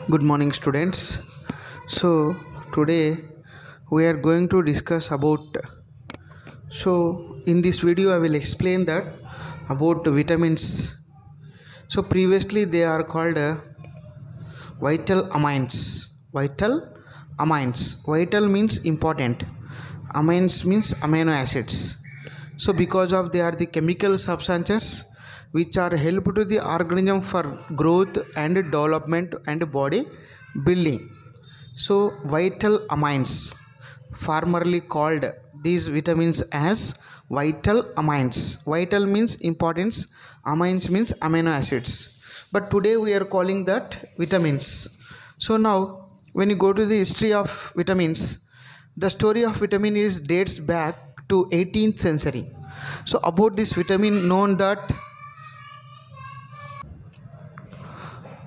Good morning, students. So today we are going to discuss about. In this video I will explain that about vitamins. So previously they are called vital amines. Vital amines. Vital means important. Amines means amino acids. So because of they are the chemical substances which are help to the organism for growth and development and body building. So vital amines, formerly called these vitamins as vital amines. Vital means importance, amines means amino acids. But today we are calling that vitamins. So now when you go to the history of vitamins, the story of vitamin is dates back to 18th century. So about this vitamin known that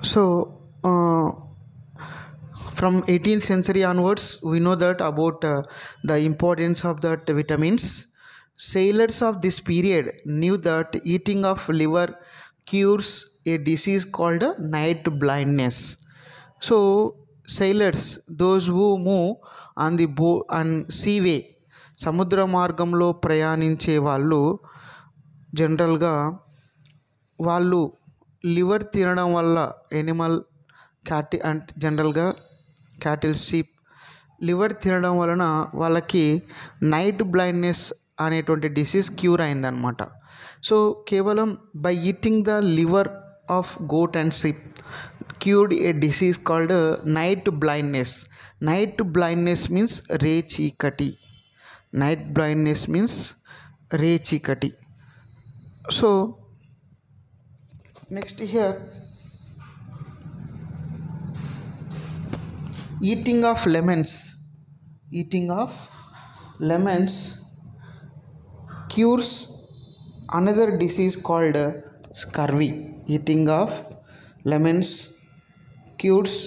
so from 18th century onwards we know that about the importance of that vitamins. Sailors of this period knew that eating of liver cures a disease called night blindness. So sailors, those who move on the boat and seaway, సముద్ర మార్గంలో ప్రయాణించే వాళ్ళు జనరల్గా వాళ్ళు liver తినడం వల్ల animal and జనరల్గా cattle sheep liver తినడం వలన వాళ్ళకి నైట్ బ్లైండ్నెస్ అనేటువంటి డిసీజ్ క్యూర్ అయిందనమాట. సో కేవలం by eating the liver of goat and sheep cured a disease called night blindness. Night blindness means రే చీకటి. నైట్ బ్లైండ్నెస్ మీన్స్ రే చీకటి. So next here, eating of lemons cures another disease called scurvy. Eating of lemons cures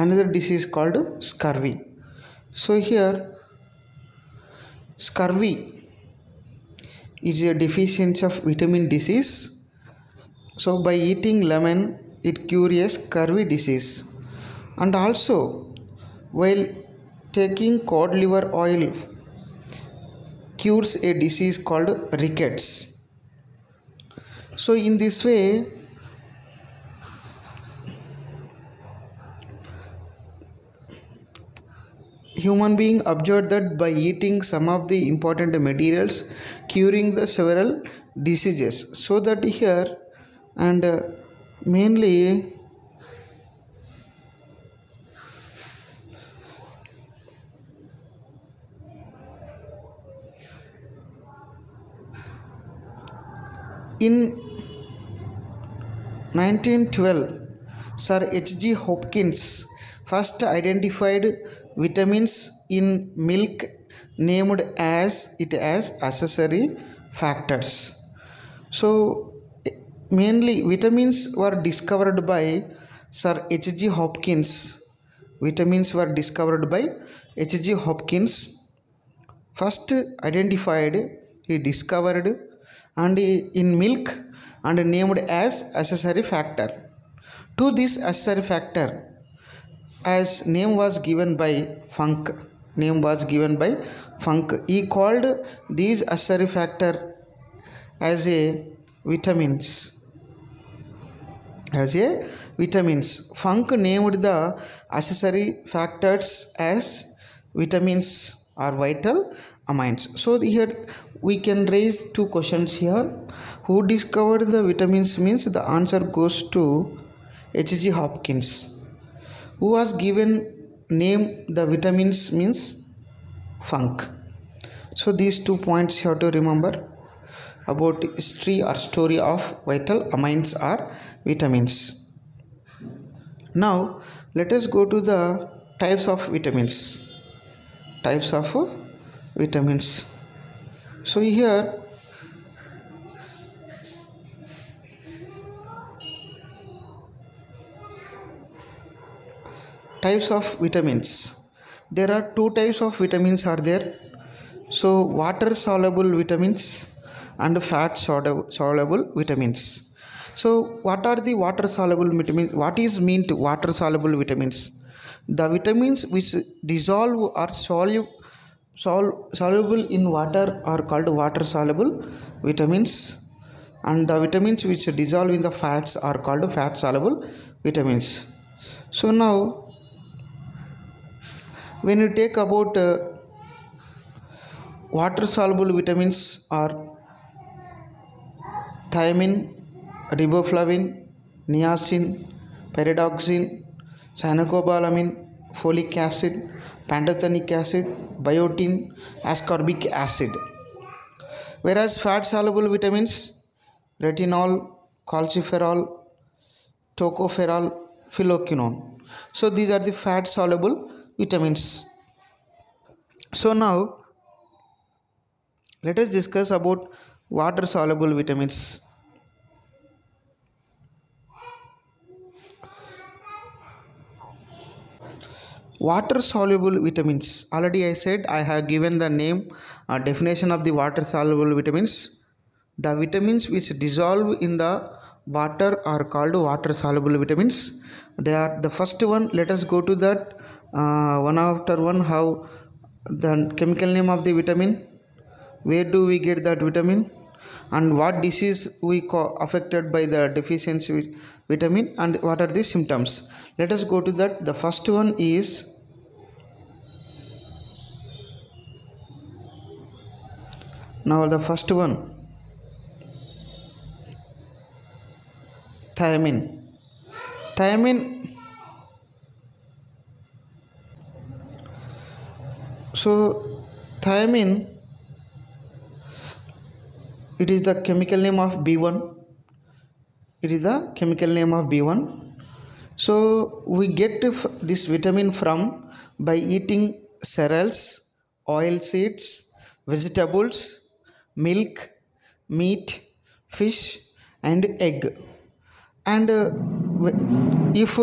another disease called scurvy. So here scurvy is a deficiency of vitamin disease. So by eating lemon it cures scurvy disease. And also while taking cod liver oil cures a disease called rickets. So in this way human being observed that by eating some of the important materials curing the several diseases. So that here and mainly in 1912 Sir H.G. Hopkins first identified vitamins in milk named as accessory factors. So mainly vitamins were discovered by Sir H.G. Hopkins. Vitamins were discovered by H.G. Hopkins. First identified, he discovered and in milk and named as accessory factor. To this accessory factor as name was given by Funk. He called these accessory factor as a vitamins. Funk named the accessory factors as vitamins or vital amines. So here we can raise two questions here. Who discovered the vitamins means the answer goes to H.G. Hopkins. Who was given name the vitamins means Funk. So these 2 points you have to remember about history or story of vital amines or vitamins. Now let us go to the types of vitamins. So here types of vitamins. There are two types of vitamins are there. So water soluble vitamins and fat soluble vitamins. So what are the water soluble vitamins? What is mean to water soluble vitamins? The vitamins which dissolve or soluble in water are called water soluble vitamins, and the vitamins which dissolve in the fats are called fat soluble vitamins. So now when you take about water soluble vitamins are thiamine, riboflavin, niacin, pyridoxine, cyanocobalamin, folic acid, pantothenic acid, biotin, ascorbic acid. Whereas fat soluble vitamins retinol, calciferol, tocopherol, phylloquinone. So these are the fat soluble vitamins. So now let us discuss about water soluble vitamins. Water soluble vitamins, already I said, I have given the name definition of the water soluble vitamins. The vitamins which dissolve in the water are called water soluble vitamins. They are the first one. Let us go to that one after one. How the chemical name of the vitamin, where do we get that vitamin, and what disease we affected by the deficiency vitamin, and what are the symptoms. Let us go to that. The first one is now the first one, thiamine. Thiamine, so thiamine, it is the chemical name of B1. It is the chemical name of B1. So we get this vitamin from by eating cereals, oil seeds, vegetables, milk, meat, fish, and egg. And if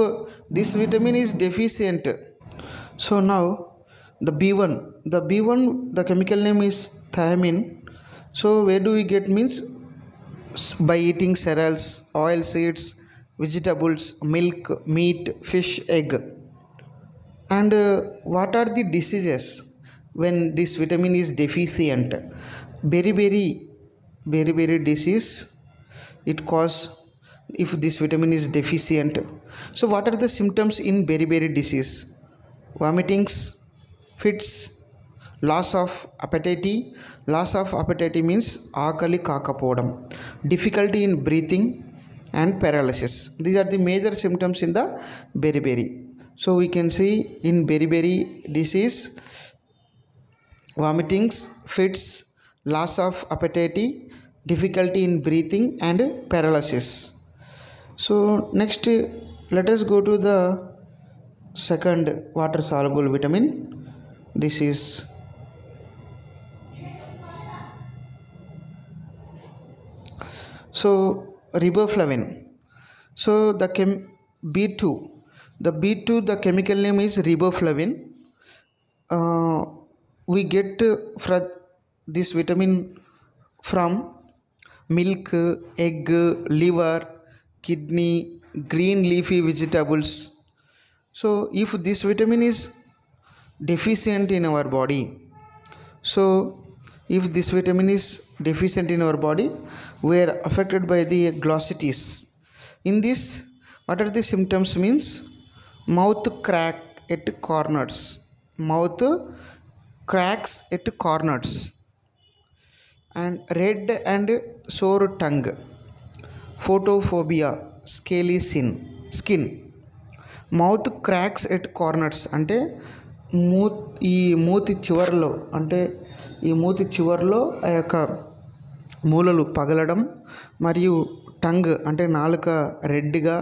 this vitamin is deficient, so now the B1, the chemical name is thiamine. So where do we get means by eating cereals, oil seeds, vegetables, milk, meat, fish, egg. And what are the diseases when this vitamin is deficient? Beriberi disease it cause if this vitamin is deficient. So what are the symptoms in beriberi disease? Vomitings, fits, loss of appetite. Loss of appetite means ఆకలి కాకపోవడం, difficulty in breathing, and paralysis. These are the major symptoms in the beriberi. So we can see in beriberi disease, vomitings, fits, loss of appetite, difficulty in breathing, and paralysis. So next let us go to the second water soluble vitamin. This is so riboflavin. So the B2, the chemical name is riboflavin. We get from this vitamin from milk, egg, liver, kidney, green leafy vegetables. So if this vitamin is deficient in our body, so if this vitamin is deficient in our body, we are affected by the glossitis. In this, what are the symptoms means? Mouth crack at corners, mouth cracks at corners, and red and sore tongue, photophobia, scaly skin. Mouth cracks at corners అంటే మూతి చివర్లో, అంటే ఈ మూతి చివర్లో ఆ యొక్క మూలలు పగలడం, మరియు టంగ్ అంటే నాలుక రెడ్గా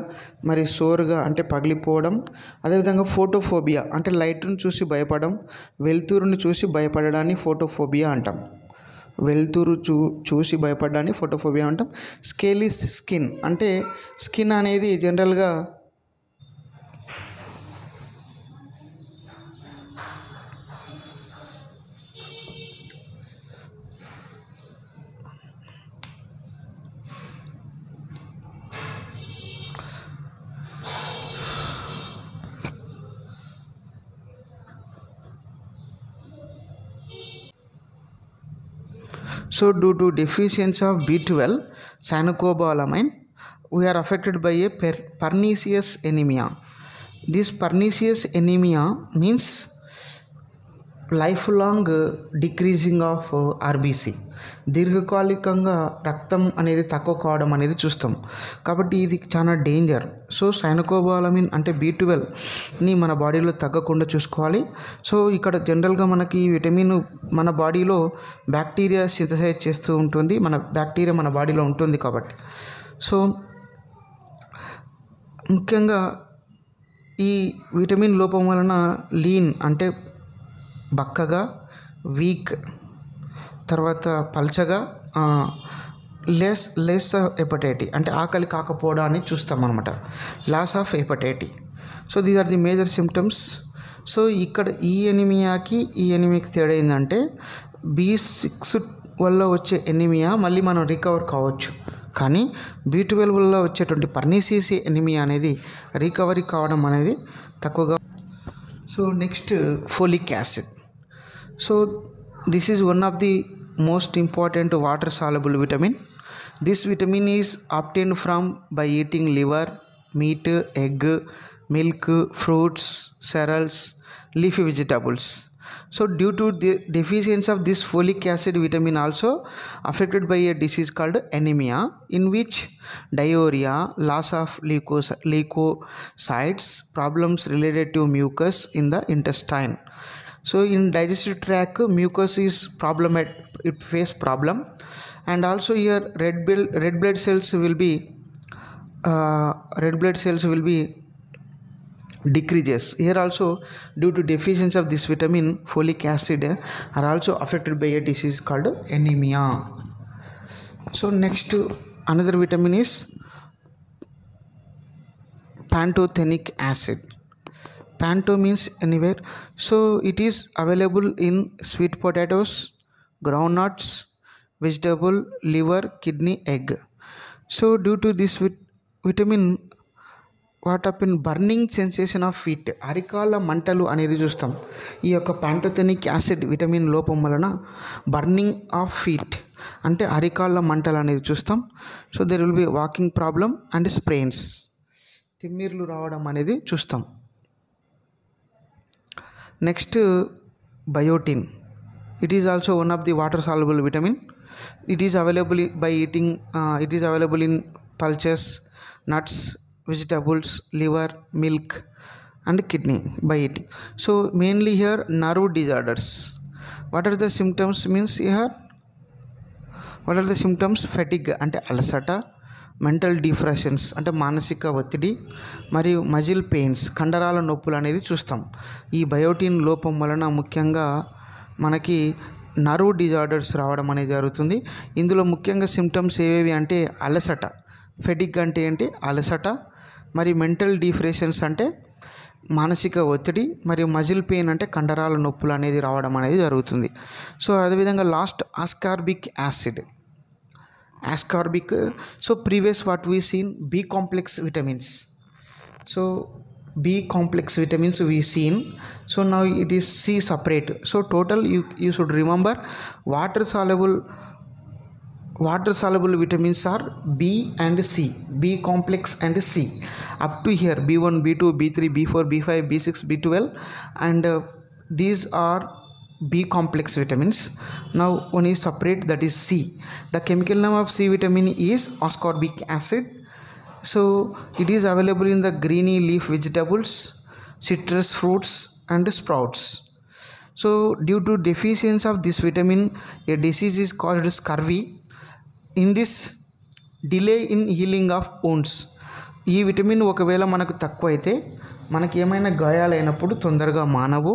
మరి సోరుగా అంటే పగిలిపోవడం. అదేవిధంగా ఫోటోఫోబియా అంటే లైట్ను చూసి భయపడడం, వెలుతురుని చూసి భయపడడాన్ని ఫోటోఫోబియా అంటాం. వెలుతురు చూసి భయపడడాన్ని ఫోటోఫోబియా అంటాం. స్కేలీ స్కిన్ అంటే స్కిన్ అనేది జనరల్గా So due to deficiency of B12 cyanocobalamin, we are affected by a pernicious anemia. This pernicious anemia means lifelong decreasing of RBC, దీర్ఘకాలికంగా రక్తం అనేది తక్కువ కావడం అనేది చూస్తాం. కాబట్టి ఇది చాలా డేంజర్. సో సైనకోబాలమిన్ అంటే B12ని మన బాడీలో తగ్గకుండా చూసుకోవాలి. సో ఇక్కడ జనరల్గా మనకి ఈ విటమిన్ మన బాడీలో బ్యాక్టీరియా సింథసైజ్ చేస్తూ ఉంటుంది, మన బ్యాక్టీరియా మన బాడీలో ఉంటుంది కాబట్టి. సో ముఖ్యంగా ఈ విటమిన్ లోపం వలన లీన్ అంటే బక్కగా, వీక్, తర్వాత పల్చగా, లెస్ హెపటైటీ అంటే ఆకలి కాకపోవడాన్ని చూస్తాం అనమాట, loss of appetite. So these are the major symptoms. So ఇక్కడ ఈ ఎనిమియాకి తేడా ఏంటంటే B6 వల్ల వచ్చే ఎనిమియా మళ్ళీ మనం రికవర్ కావచ్చు, కానీ B12 వల్ల వచ్చేటువంటి పర్నిసియస్ ఎనిమియా అనేది రికవరీ కావడం అనేది తక్కువగా. So next folic acid. So this is one of the most important water soluble vitamin. This vitamin is obtained from by eating liver, meat, egg, milk, fruits, cereals, leafy vegetables. So due to the deficiency of this folic acid, vitamin also affected by a disease called anemia, in which diarrhea, loss of leukocytes, problems related to mucus in the intestine. So in digestive tract, mucus is it face problem, and also here red blood cells will be decreases. Here also due to deficiency of this vitamin, folic acid are also affected by a disease called anemia. So next another vitamin is pantothenic acid. Panto means anywhere. So it is available in sweet potatoes, groundnuts, vegetable, liver, kidney, egg. So due to this vitamin, what happen, burning sensation of feet, అరికాళ్ళ మంటలు అనేది చూస్తాం. ఈ యొక్క pantothenic acid vitamin లోపం వలన burning of feet అంటే అరికాళ్ళ మంటలు అనేది చూస్తాం. So there will be walking problem and sprains, తిమ్మిర్లు రావడం అనేది చూస్తాం. Next biotin. It is also one of the water soluble vitamin. It is available by eating, it is available in pulses, nuts, vegetables, liver, milk and kidney by eating. So mainly here nerve disorders. What are the symptoms means here, what are the symptoms? Fatigue అంటే అలసట, mental depressions అంటే మానసిక ఒత్తిడి, మరియు muscle pains కండరాల నొప్పులు అనేది చూస్తాం. ఈ బయోటిన్ లోపం వలన ముఖ్యంగా మనకి నర్వ్ డిజార్డర్స్ రావడం అనేది జరుగుతుంది. ఇందులో ముఖ్యంగా సిమ్టమ్స్ ఏవేవి అంటే అలసట, ఫెటిగ్ అంటే ఏంటి అలసట, మరి మెంటల్ డిప్రెషన్స్ అంటే మానసిక ఒత్తిడి, మరియు మజిల్ పెయిన్ అంటే కండరాల నొప్పులు అనేది రావడం అనేది జరుగుతుంది. సో అదేవిధంగా last ascorbic acid. So previous what we seen B complex vitamins. So B complex vitamins we seen. So now it is C separate. So total you should remember water soluble vitamins are B and C, B complex and C. Up to here B1, B2, B3, B4, B5, B6, B12 and these are B complex vitamins. Now one is separate, that is C. The chemical name of C vitamin is ascorbic acid. So it is available in the greeny leaf vegetables, citrus fruits and sprouts. So due to deficiency of this vitamin, a disease is called scurvy. In this, delay in healing of wounds. ఈ vitamin ఒకవేళ మనకు తక్కువ అయితే మనకి ఏమైనా గాయాలైనప్పుడు తొందరగా మానవు.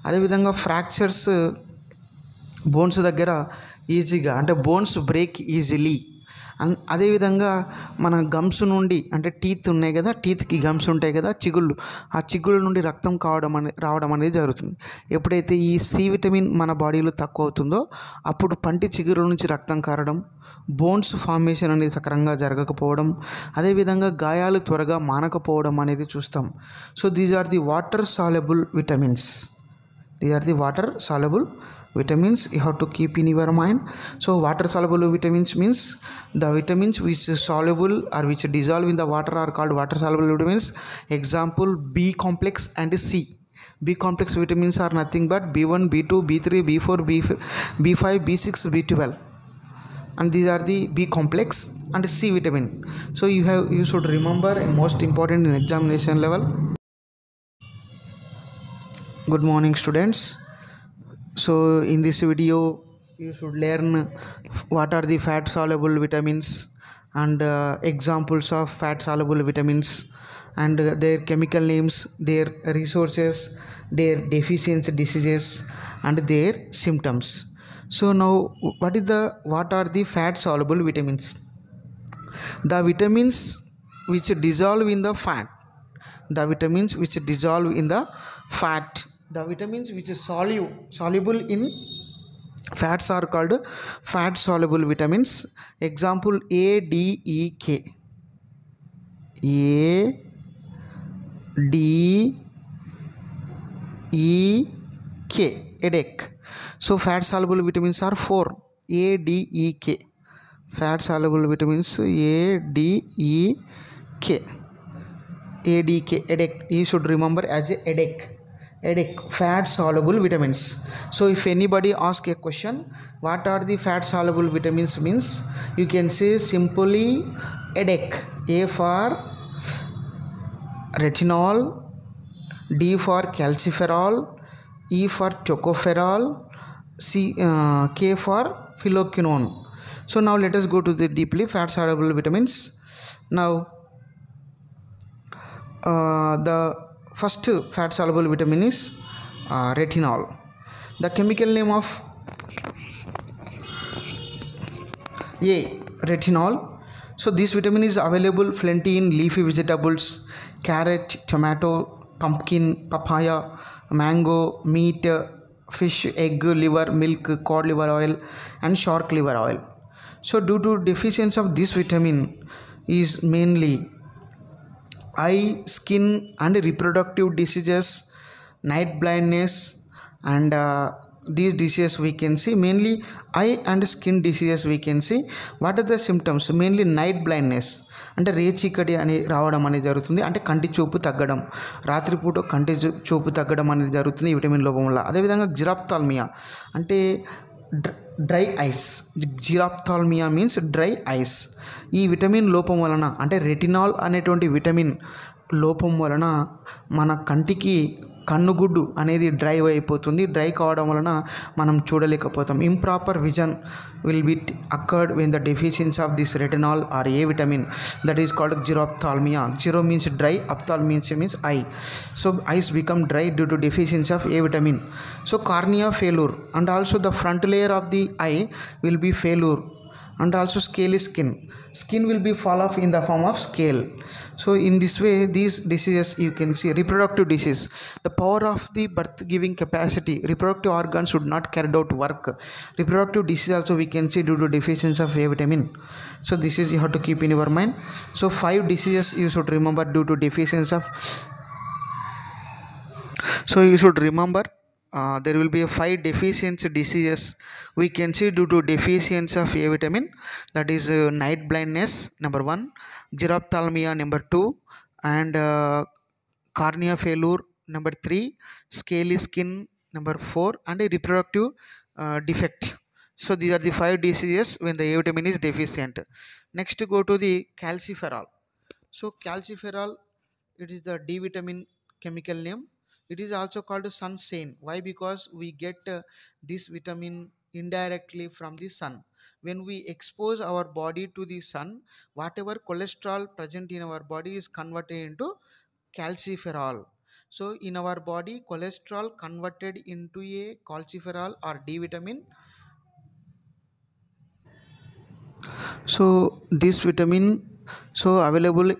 అదేవిధంగా fractures bones దగ్గర ఈజీగా అంటే బోన్స్ బ్రేక్ ఈజీలీ. అదేవిధంగా మన గమ్స్ నుండి అంటే టీత్ ఉన్నాయి కదా, టీత్కి గమ్స్ ఉంటాయి కదా, చిగుళ్ళు, ఆ చిగుళ్ళ నుండి రక్తం రావడం అనేది జరుగుతుంది. ఎప్పుడైతే ఈ సి విటమిన్ మన బాడీలో తక్కువ అవుతుందో అప్పుడు పంటి చిగురు నుంచి రక్తం కారడం, బోన్స్ ఫార్మేషన్ అనేది సక్రమంగా జరగకపోవడం, అదేవిధంగా గాయాలు త్వరగా మానకపోవడం అనేది చూస్తాం. So these are the water soluble vitamins. These are the water soluble vitamins you have to keep in your mind. So water soluble vitamins means the vitamins which is soluble or which dissolve in the water are called water soluble vitamins. Example, B complex and C. B complex vitamins are nothing but B1, B2, B3, B4, B5, B6, B12, and these are the B complex and C vitamin. So you should remember, most important in examination level. Good morning, students. So in this video you should learn what are the fat soluble vitamins and examples of fat soluble vitamins and their chemical names, their resources, their deficiency diseases and their symptoms. So now what are the fat soluble vitamins? The vitamins which dissolve in the fat. The vitamins which dissolve in the fat. The vitamins which is soluble in fats are called fat soluble vitamins. Example, A, D, E, K. A, D, E, K. Headache. So fat soluble vitamins are 4. A, D, E, K. Fat soluble vitamins A, D, E, K. A, D, K. Headache. You should remember as a headache. Fat soluble vitamins. So if anybody ask a question, what are the fat soluble vitamins, means you can say simply headache. A for retinol, D for calciferol, E for tocopherol, K for phylloquinone. So now let us go to the deeply fat soluble vitamins. Now the first fat soluble vitamin is retinol. The chemical name of retinol. So this vitamin is available plenty in leafy vegetables, carrot, tomato, pumpkin, papaya, mango, meat, fish, egg, liver, milk, cod liver oil and shark liver oil. So due to deficiency of this vitamin is mainly eye, skin and reproductive diseases, night blindness, and these diseases we can see. Mainly eye and skin diseases we can see. What are the symptoms? Mainly night blindness అంటే రేచీకటి అని రావడం అనేది జరుగుతుంది, అంటే కంటి చూపు తగ్గడం, రాత్రిపూట కంటి చూపు తగ్గడం అనేది జరుగుతుంది ఈ విటమిన్ లోపం వల్ల. అదేవిధంగా జిరాప్థాల్మియా అంటే dry eyes. Xerophthalmia means dry eyes. ఈ విటమిన్ లోపం వలన, అంటే రెటినాల్ అనేటువంటి విటమిన్ లోపం వలన మన కంటికి కన్నుగుడ్డు అనేది డ్రై అయిపోతుంది. డ్రై కావడం వలన మనం చూడలేకపోతాం. Improper vision will be occurred when the deficiency of this retinal or A vitamin, that is called xerophthalmia. Xero means dry, ophthal means eye. So eyes become dry due to deficiency of A vitamin. So cornea failure and also the front layer of the eye will be failure. And also scaly skin will be fall off in the form of scale. So in this way these diseases you can see. Reproductive disease, the power of the birth giving capacity, reproductive organs should not carry out work. Reproductive disease also we can see due to deficiency of A vitamin. So this is you have to keep in your mind. So 5 diseases you should remember due to deficiency of. So you should remember there will be a 5 deficiency diseases we can see due to deficiency of A vitamin. That is night blindness number 1, girophthalmia number 2, and cornea failure number 3, scaly skin number 4, and a reproductive defect. So these are the 5 diseases when the A vitamin is deficient. Next go to the calciferol. So calciferol, it is the D vitamin chemical name. It is also called sunshine. Why? Because we get this vitamin indirectly from the sun. When we expose our body to the sun, whatever cholesterol present in our body is converted into calciferol. So in our body, cholesterol converted into a calciferol or D vitamin. So this vitamin so available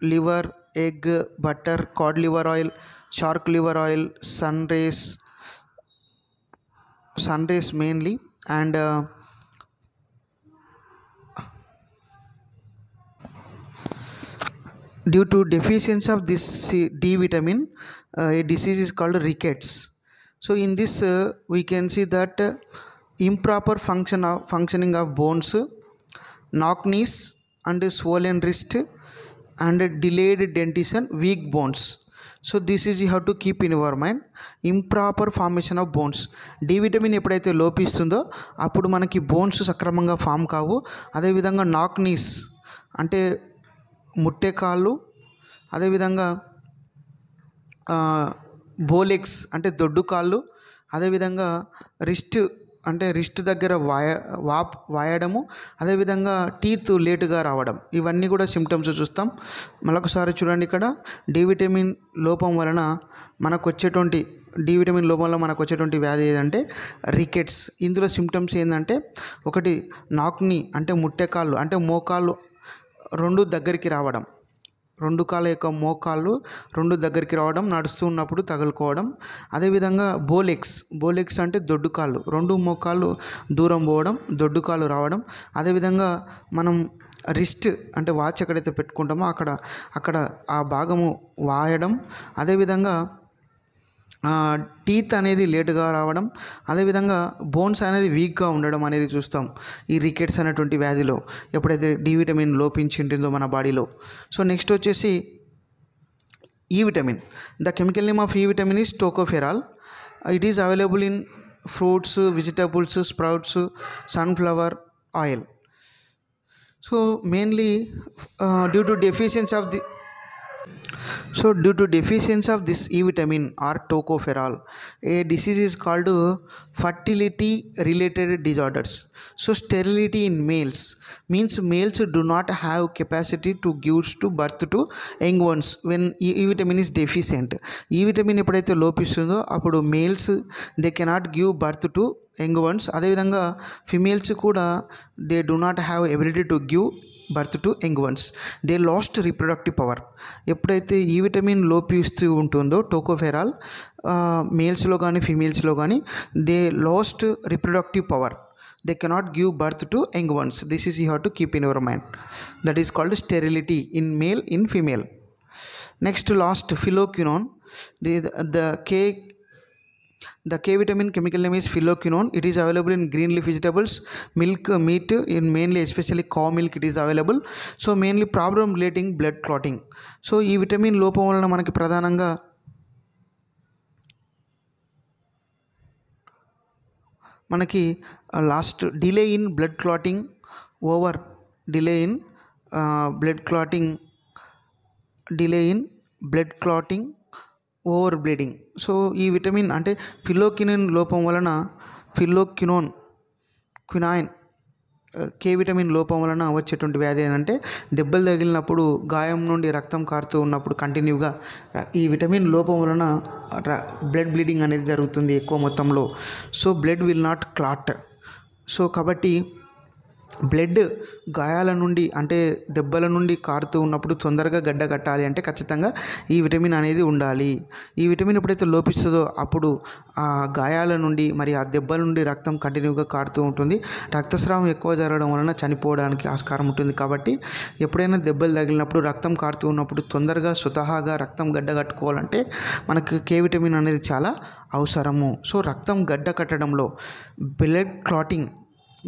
liver, egg, butter, cod liver oil, shark liver oil, sun rays mainly, and due to deficiency of this D vitamin, a disease is called rickets. So in this we can see that improper functioning of bones, knock knees and swollen wrist, and delayed dentition, weak bones. So this is you have to keep in your mind. Improper formation of bones, D vitamin ఎప్పుడైతే లోపిస్తుందో అప్పుడు మనకి bones సక్రమంగా form కావు. అదేవిధంగా నాక్ knees అంటే ముట్టె కాళ్ళు, అదేవిధంగా బోలెగ్స్ అంటే దొడ్డు కాళ్ళు, అదేవిధంగా రిస్ట్ అంటే రిస్ట్ దగ్గర వాయడము, అదేవిధంగా టీత్ లేటుగా రావడం, ఇవన్నీ కూడా సిమ్టమ్స్ చూస్తాం. మరొకసారి చూడండి, ఇక్కడ డి విటమిన్ లోపం వలన మనకు వచ్చేటువంటి వ్యాధి ఏదంటే రికెట్స్. ఇందులో సిమ్టమ్స్ ఏంటంటే ఒకటి నాక్ని అంటే ముట్టెకాళ్ళు అంటే మోకాళ్ళు రెండు దగ్గరికి రావడం, రెండు కాళ్ళ యొక్క మోకాళ్ళు రెండు దగ్గరికి రావడం, నడుస్తూ ఉన్నప్పుడు తగులుకోవడం. అదేవిధంగా బోలెక్స్ అంటే దొడ్డు కాళ్ళు, రెండు మోకాళ్ళు దూరం పోవడం, దొడ్డు కాళ్ళు రావడం. అదేవిధంగా మనం రిస్ట్ అంటే వాచ్ ఎక్కడైతే పెట్టుకుంటామో అక్కడ ఆ భాగము వాయడం, అదేవిధంగా టీత్ అనేది లేటుగా రావడం, అదేవిధంగా బోన్స్ అనేది వీక్గా ఉండడం అనేది చూస్తాం ఈ రికెట్స్ అనేటువంటి వ్యాధిలో ఎప్పుడైతే డి విటమిన్ లోపించి ఉంటుందో మన బాడీలో. సో నెక్స్ట్ వచ్చేసి E vitamin. The chemical name of E vitamin is tocopherol. It is available in fruits, vegetables, sprouts, sunflower oil. So mainly due to deficiency of this E vitamin or tocopherol, a disease is called fertility related disorders. So sterility in males means males do not have capacity to give to birth to young ones when E vitamin is deficient. E vitamin ఎప్పుడైతే లోపిస్తుందో అప్పుడు males they cannot give birth to young once. అదేవిధంగా females కూడా they do not have ability to give birth to young once. They lost reproductive power. ఎప్పుడైతే ఈ vitamin లోపిస్తూ ఉంటుందో tocopherol మేల్స్లో కానీ ఫీమేల్స్లో కానీ they lost reproductive power. They cannot give birth to young ones. This is you have to keep in your mind. That is called sterility in male, in female. Next last phylloquinone. The K vitamin chemical name is phylloquinone. It is available in green leaf vegetables, milk, meat, in mainly especially cow milk it is available. So mainly problem relating blood clotting. So ఈ vitamin లోపం వలన మనకి ప్రధానంగా మనకి last delay in blood clotting, over bleeding. So ఈ vitamin అంటే phylloquinone లోపం వలన క్వినాయిన్ కే విటమిన్ లోపం వలన వచ్చేటువంటి వ్యాధి ఏంటంటే దెబ్బలు తగిలినప్పుడు గాయం నుండి రక్తం కారుతూ ఉన్నప్పుడు కంటిన్యూగా ఈ విటమిన్ లోపం వలన బ్లడ్ బ్లీడింగ్ అనేది జరుగుతుంది ఎక్కువ మొత్తంలో. So blood will not clot. So కాబట్టి బ్లడ్ గాయాల నుండి అంటే దెబ్బల నుండి కారుతూ ఉన్నప్పుడు తొందరగా గడ్డ కట్టాలి అంటే ఖచ్చితంగా ఈ విటమిన్ అనేది ఉండాలి. ఈ విటమిన్ ఎప్పుడైతే లోపిస్తుందో అప్పుడు ఆ గాయాల నుండి మరి ఆ దెబ్బల నుండి రక్తం కంటిన్యూగా కారుతూ ఉంటుంది. రక్తస్రావం ఎక్కువ జరగడం వలన చనిపోవడానికి ఆస్కారం ఉంటుంది. కాబట్టి ఎప్పుడైనా దెబ్బలు తగిలినప్పుడు రక్తం కారుతూ ఉన్నప్పుడు తొందరగా స్వతహాగా రక్తం గడ్డ కట్టుకోవాలంటే మనకు కే విటమిన్ అనేది చాలా అవసరము. సో రక్తం గడ్డ కట్టడంలో blood clotting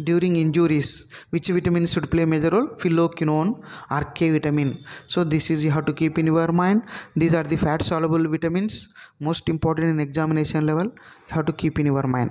during injuries, which vitamin should play major role? Phylloquinone or K vitamin. So this is you have to keep in your mind. These are the fat soluble vitamins most important in examination level. You have to keep in your mind.